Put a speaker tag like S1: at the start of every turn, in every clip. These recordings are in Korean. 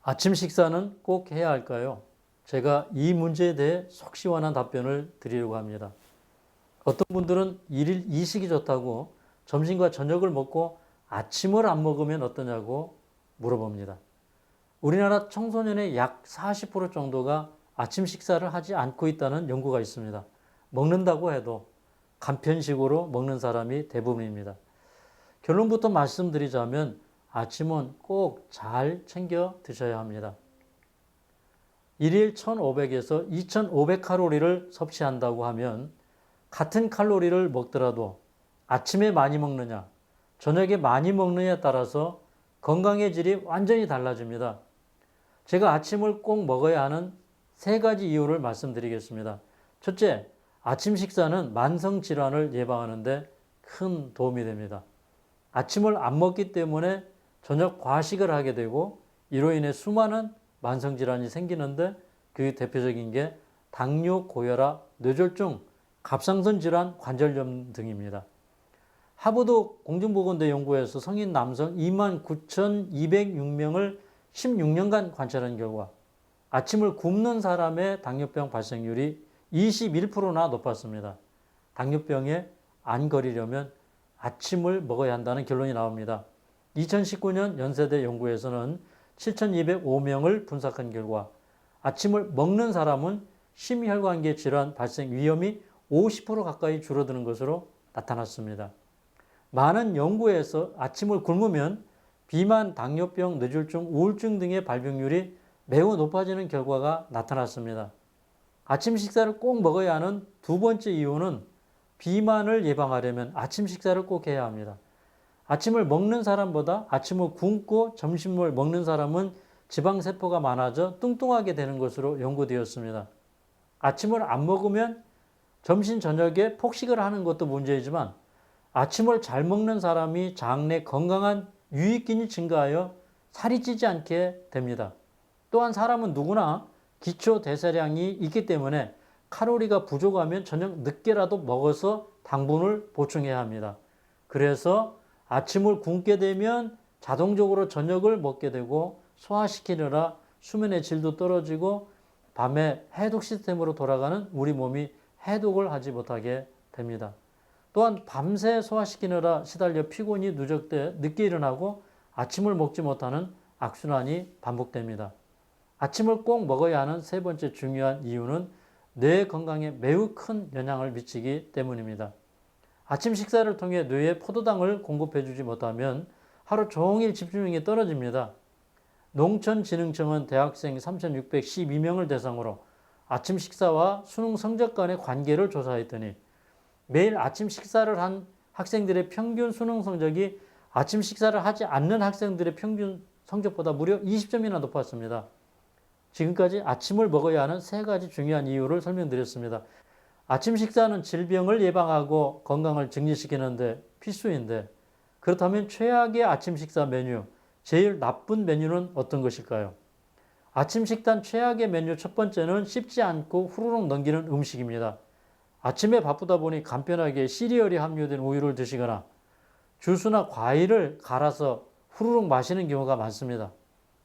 S1: 아침 식사는 꼭 해야 할까요? 제가 이 문제에 대해 속 시원한 답변을 드리려고 합니다. 어떤 분들은 일일 이식이 좋다고 점심과 저녁을 먹고 아침을 안 먹으면 어떠냐고 물어봅니다. 우리나라 청소년의 약 40% 정도가 아침 식사를 하지 않고 있다는 연구가 있습니다. 먹는다고 해도 간편식으로 먹는 사람이 대부분입니다. 결론부터 말씀드리자면 아침은 꼭 잘 챙겨 드셔야 합니다. 일일 1500에서 2500칼로리를 섭취한다고 하면 같은 칼로리를 먹더라도 아침에 많이 먹느냐, 저녁에 많이 먹느냐에 따라서 건강의 질이 완전히 달라집니다. 제가 아침을 꼭 먹어야 하는 세 가지 이유를 말씀드리겠습니다. 첫째, 아침 식사는 만성질환을 예방하는 데 큰 도움이 됩니다. 아침을 안 먹기 때문에 저녁 과식을 하게 되고 이로 인해 수많은 만성질환이 생기는데 그 대표적인 게 당뇨, 고혈압, 뇌졸중, 갑상선 질환, 관절염 등입니다. 하버드 공중보건대 연구에서 성인 남성 29,206명을 16년간 관찰한 결과 아침을 굶는 사람의 당뇨병 발생률이 21%나 높았습니다. 당뇨병에 안 걸리려면 아침을 먹어야 한다는 결론이 나옵니다. 2019년 연세대 연구에서는 7,205명을 분석한 결과 아침을 먹는 사람은 심혈관계 질환 발생 위험이 50% 가까이 줄어드는 것으로 나타났습니다. 많은 연구에서 아침을 굶으면 비만, 당뇨병, 뇌졸중, 우울증 등의 발병률이 매우 높아지는 결과가 나타났습니다. 아침 식사를 꼭 먹어야 하는 두 번째 이유는 비만을 예방하려면 아침 식사를 꼭 해야 합니다. 아침을 먹는 사람보다 아침을 굶고 점심을 먹는 사람은 지방세포가 많아져 뚱뚱하게 되는 것으로 연구되었습니다. 아침을 안 먹으면 점심, 저녁에 폭식을 하는 것도 문제이지만 아침을 잘 먹는 사람이 장내 건강한 유익균이 증가하여 살이 찌지 않게 됩니다. 또한 사람은 누구나 기초 대사량이 있기 때문에 칼로리가 부족하면 저녁 늦게라도 먹어서 당분을 보충해야 합니다. 그래서 아침을 굶게 되면 자동적으로 저녁을 먹게 되고 소화시키느라 수면의 질도 떨어지고 밤에 해독 시스템으로 돌아가는 우리 몸이 해독을 하지 못하게 됩니다. 또한 밤새 소화시키느라 시달려 피곤이 누적돼 늦게 일어나고 아침을 먹지 못하는 악순환이 반복됩니다. 아침을 꼭 먹어야 하는 세 번째 중요한 이유는 뇌 건강에 매우 큰 영향을 미치기 때문입니다. 아침 식사를 통해 뇌에 포도당을 공급해주지 못하면 하루 종일 집중력이 떨어집니다. 농촌진흥청은 대학생 3,612명을 대상으로 아침 식사와 수능 성적 간의 관계를 조사했더니 매일 아침 식사를 한 학생들의 평균 수능 성적이 아침 식사를 하지 않는 학생들의 평균 성적보다 무려 20점이나 높았습니다. 지금까지 아침을 먹어야 하는 세 가지 중요한 이유를 설명드렸습니다. 아침 식사는 질병을 예방하고 건강을 증진시키는 데 필수인데 그렇다면 최악의 아침 식사 메뉴, 제일 나쁜 메뉴는 어떤 것일까요? 아침 식단 최악의 메뉴 첫 번째는 씹지 않고 후루룩 넘기는 음식입니다. 아침에 바쁘다 보니 간편하게 시리얼이 함유된 우유를 드시거나 주스나 과일을 갈아서 후루룩 마시는 경우가 많습니다.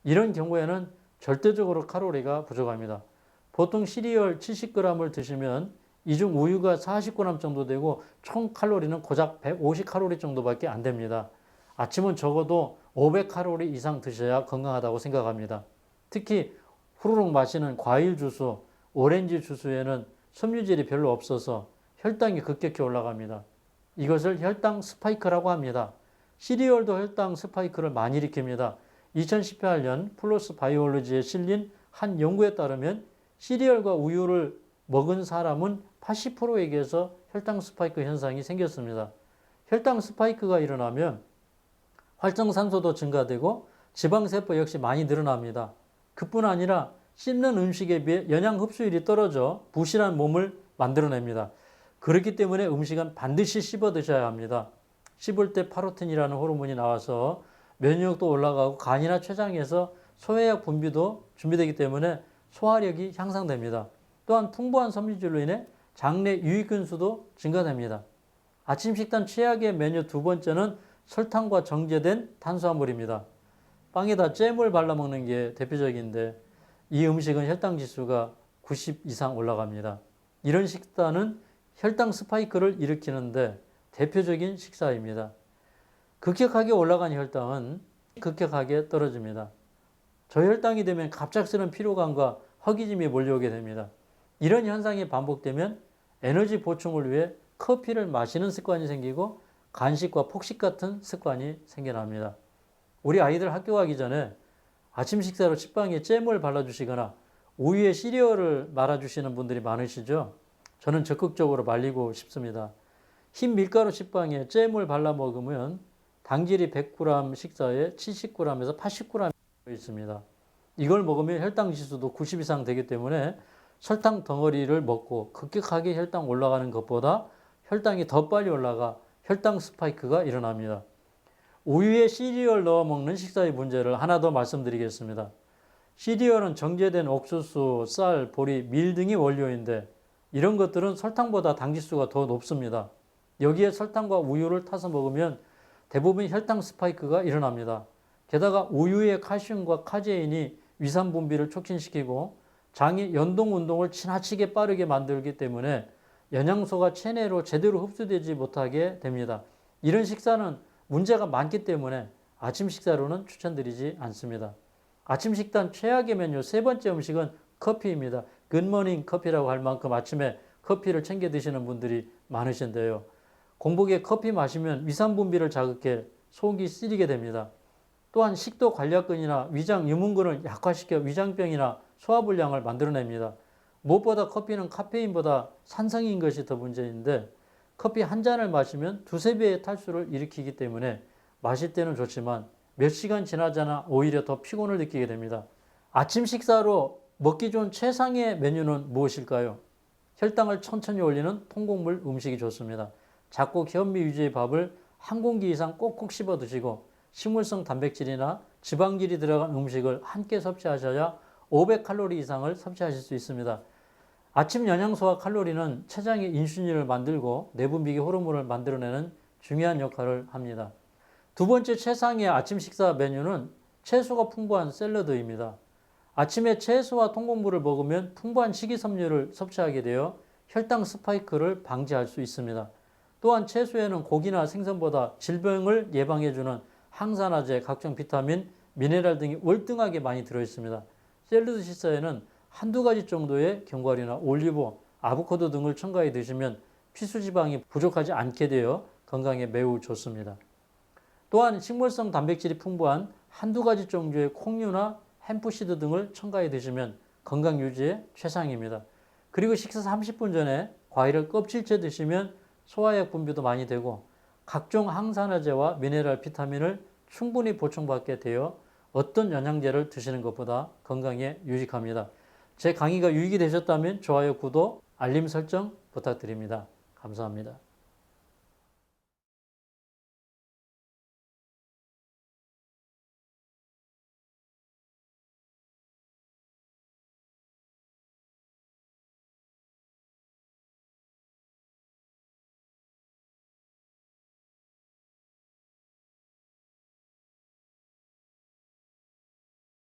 S1: 이런 경우에는 절대적으로 칼로리가 부족합니다. 보통 시리얼 70g을 드시면 이 중 우유가 40g 정도 되고 총 칼로리는 고작 150칼로리 정도밖에 안 됩니다. 아침은 적어도 500칼로리 이상 드셔야 건강하다고 생각합니다. 특히 후루룩 마시는 과일 주스, 오렌지 주스에는 섬유질이 별로 없어서 혈당이 급격히 올라갑니다. 이것을 혈당 스파이크라고 합니다. 시리얼도 혈당 스파이크를 많이 일으킵니다. 2018년 플러스 바이올로지에 실린 한 연구에 따르면 시리얼과 우유를 먹은 사람은 80%에게서 혈당 스파이크 현상이 생겼습니다. 혈당 스파이크가 일어나면 활성산소도 증가되고 지방세포 역시 많이 늘어납니다. 그뿐 아니라 씹는 음식에 비해 영양 흡수율이 떨어져 부실한 몸을 만들어냅니다. 그렇기 때문에 음식은 반드시 씹어 드셔야 합니다. 씹을 때 파로틴이라는 호르몬이 나와서 면역력도 올라가고 간이나 췌장에서 소화약 분비도 준비되기 때문에 소화력이 향상됩니다. 또한 풍부한 섬유질로 인해 장내 유익균 수도 증가됩니다. 아침 식단 최악의 메뉴 두 번째는 설탕과 정제된 탄수화물입니다. 빵에다 잼을 발라 먹는 게 대표적인데 이 음식은 혈당 지수가 90 이상 올라갑니다. 이런 식단은 혈당 스파이크를 일으키는데 대표적인 식사입니다. 급격하게 올라간 혈당은 급격하게 떨어집니다. 저혈당이 되면 갑작스러운 피로감과 허기짐이 몰려오게 됩니다. 이런 현상이 반복되면 에너지 보충을 위해 커피를 마시는 습관이 생기고 간식과 폭식 같은 습관이 생겨납니다. 우리 아이들 학교 가기 전에 아침 식사로 식빵에 잼을 발라주시거나 우유에 시리얼을 말아주시는 분들이 많으시죠? 저는 적극적으로 말리고 싶습니다. 흰 밀가루 식빵에 잼을 발라 먹으면 당질이 100g 식사에 70g에서 80g 있습니다. 이걸 먹으면 혈당 지수도 90 이상 되기 때문에 설탕 덩어리를 먹고 급격하게 혈당 올라가는 것보다 혈당이 더 빨리 올라가 혈당 스파이크가 일어납니다. 우유에 시리얼 넣어 먹는 식사의 문제를 하나 더 말씀드리겠습니다. 시리얼은 정제된 옥수수, 쌀, 보리, 밀 등이 원료인데 이런 것들은 설탕보다 당지수가 더 높습니다. 여기에 설탕과 우유를 타서 먹으면 대부분 혈당 스파이크가 일어납니다. 게다가 우유의 칼슘과 카제인이 위산 분비를 촉진시키고 장의 연동 운동을 지나치게 빠르게 만들기 때문에 영양소가 체내로 제대로 흡수되지 못하게 됩니다. 이런 식사는 문제가 많기 때문에 아침 식사로는 추천드리지 않습니다. 아침 식단 최악의 메뉴 세 번째 음식은 커피입니다. 굿모닝 커피라고 할 만큼 아침에 커피를 챙겨 드시는 분들이 많으신데요. 공복에 커피 마시면 위산 분비를 자극해 속이 쓰리게 됩니다. 또한 식도 관략근이나 위장 유문근을 약화시켜 위장병이나 소화불량을 만들어냅니다. 무엇보다 커피는 카페인보다 산성인 것이 더 문제인데 커피 한 잔을 마시면 두세 배의 탈수를 일으키기 때문에 마실 때는 좋지만 몇 시간 지나자나 오히려 더 피곤을 느끼게 됩니다. 아침 식사로 먹기 좋은 최상의 메뉴는 무엇일까요? 혈당을 천천히 올리는 통곡물 음식이 좋습니다. 작곡 현미 위주의 밥을 한 공기 이상 꼭꼭 씹어 드시고 식물성 단백질이나 지방질이 들어간 음식을 함께 섭취하셔야 500칼로리 이상을 섭취하실 수 있습니다. 아침 영양소와 칼로리는 췌장의 인슐린을 만들고 내분비계 호르몬을 만들어내는 중요한 역할을 합니다. 두 번째 최상의 아침 식사 메뉴는 채소가 풍부한 샐러드입니다. 아침에 채소와 통곡물을 먹으면 풍부한 식이섬유를 섭취하게 되어 혈당 스파이크를 방지할 수 있습니다. 또한 채소에는 고기나 생선보다 질병을 예방해주는 항산화제, 각종 비타민, 미네랄 등이 월등하게 많이 들어있습니다. 샐러드 식사에는 한두 가지 정도의 견과류나 올리브, 아보카도 등을 첨가해 드시면 필수지방이 부족하지 않게 되어 건강에 매우 좋습니다. 또한 식물성 단백질이 풍부한 한두 가지 정도의 콩류나 햄프시드 등을 첨가해 드시면 건강 유지에 최상입니다. 그리고 식사 30분 전에 과일을 껍질째 드시면 소화약 분비도 많이 되고 각종 항산화제와 미네랄, 비타민을 충분히 보충받게 되어 어떤 영양제를 드시는 것보다 건강에 유익합니다. 제 강의가 유익이 되셨다면 좋아요, 구독, 알림 설정 부탁드립니다. 감사합니다.